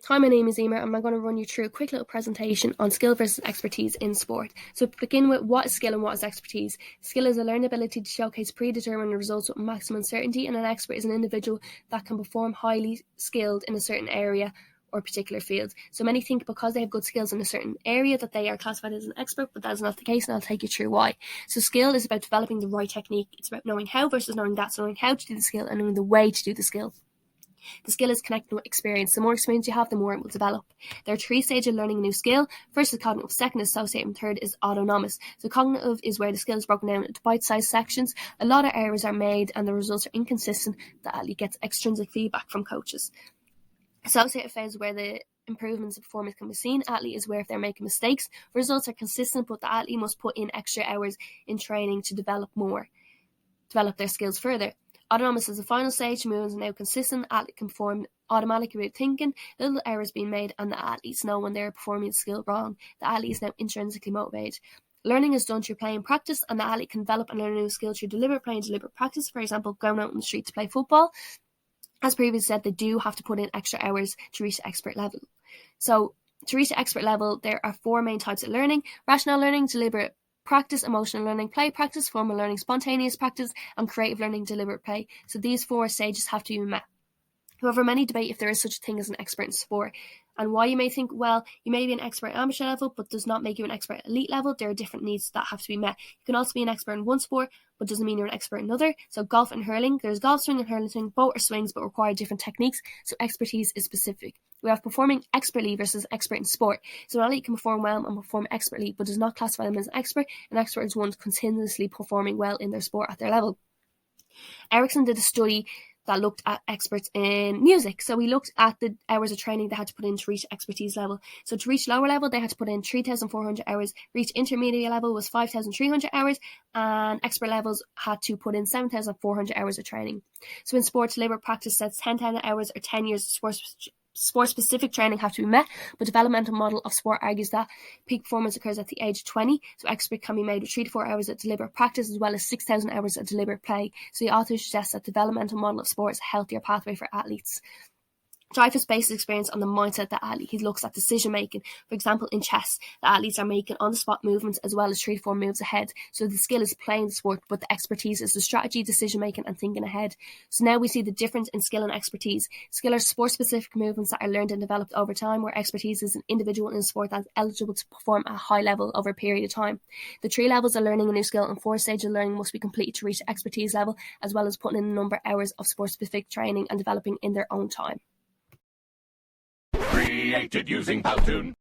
Hi, my name is Emer, and I'm going to run you through a quick little presentation on skill versus expertise in sport. So to begin with, what is skill and what is expertise? Skill is a learned ability to showcase predetermined results with maximum certainty, and an expert is an individual that can perform highly skilled in a certain area or particular field. So many think because they have good skills in a certain area that they are classified as an expert, but that is not the case, and I'll take you through why. So skill is about developing the right technique. It's about knowing how versus knowing that, so knowing how to do the skill and knowing the way to do the skill. The skill is connected with experience. The more experience you have, the more it will develop. There are 3 stages of learning a new skill. First is cognitive, second is associative, and third is autonomous. So cognitive is where the skill is broken down into bite-sized sections. A lot of errors are made and the results are inconsistent. The athlete gets extrinsic feedback from coaches. Associative phase is where the improvements in performance can be seen. Athlete is where if they're making mistakes, results are consistent, but the athlete must put in extra hours in training to develop their skills further. Autonomous is the final stage. Movements are now consistent. The athlete can perform automatically without thinking. Little errors being made, and the athletes know when they're performing the skill wrong. The athlete is now intrinsically motivated. Learning is done through play and practice, and the athlete can develop and learn a new skill through deliberate play and deliberate practice. For example, going out on the street to play football. As previously said, they do have to put in extra hours to reach the expert level. So to reach the expert level, there are 4 main types of learning: rational learning, deliberate practice, emotional learning, play practice, formal learning, spontaneous practice, and creative learning, deliberate play. So these 4 stages have to be met. However, many debate if there is such a thing as an expert in sport, and why you may think, well, you may be an expert at amateur level, but does not make you an expert at elite level. There are different needs that have to be met. You can also be an expert in one sport, but doesn't mean you're an expert in another. So golf and hurling, there's golf swing and hurling swing, both are swings but require different techniques, so expertise is specific. We have performing expertly versus expert in sport. So an athlete can perform well and perform expertly, but does not classify them as an expert. An expert is one continuously performing well in their sport at their level. Ericsson did a study that looked at experts in music. So we looked at the hours of training they had to put in to reach expertise level. So to reach lower level, they had to put in 3,400 hours. Reach intermediate level was 5,300 hours, and expert levels had to put in 7,400 hours of training. So in sports, deliberate practice sets 10,000 hours or 10 years of sport-specific training have to be met, but developmental model of sport argues that peak performance occurs at the age of 20, so expert can be made with 3 to 4 hours of deliberate practice as well as 6,000 hours of deliberate play. So the author suggests that developmental model of sport is a healthier pathway for athletes. Dreyfus bases experience on the mindset that athlete. He looks at decision making. For example, in chess, the athletes are making on the spot movements as well as 3 to 4 moves ahead. So the skill is playing the sport, but the expertise is the strategy, decision making, and thinking ahead. So now we see the difference in skill and expertise. Skill are sport specific movements that are learned and developed over time, where expertise is an individual in a sport that is eligible to perform at a high level over a period of time. The 3 levels of learning a new skill and 4 stages of learning must be completed to reach the expertise level, as well as putting in a number of hours of sport specific training and developing in their own time. Created using Powtoon.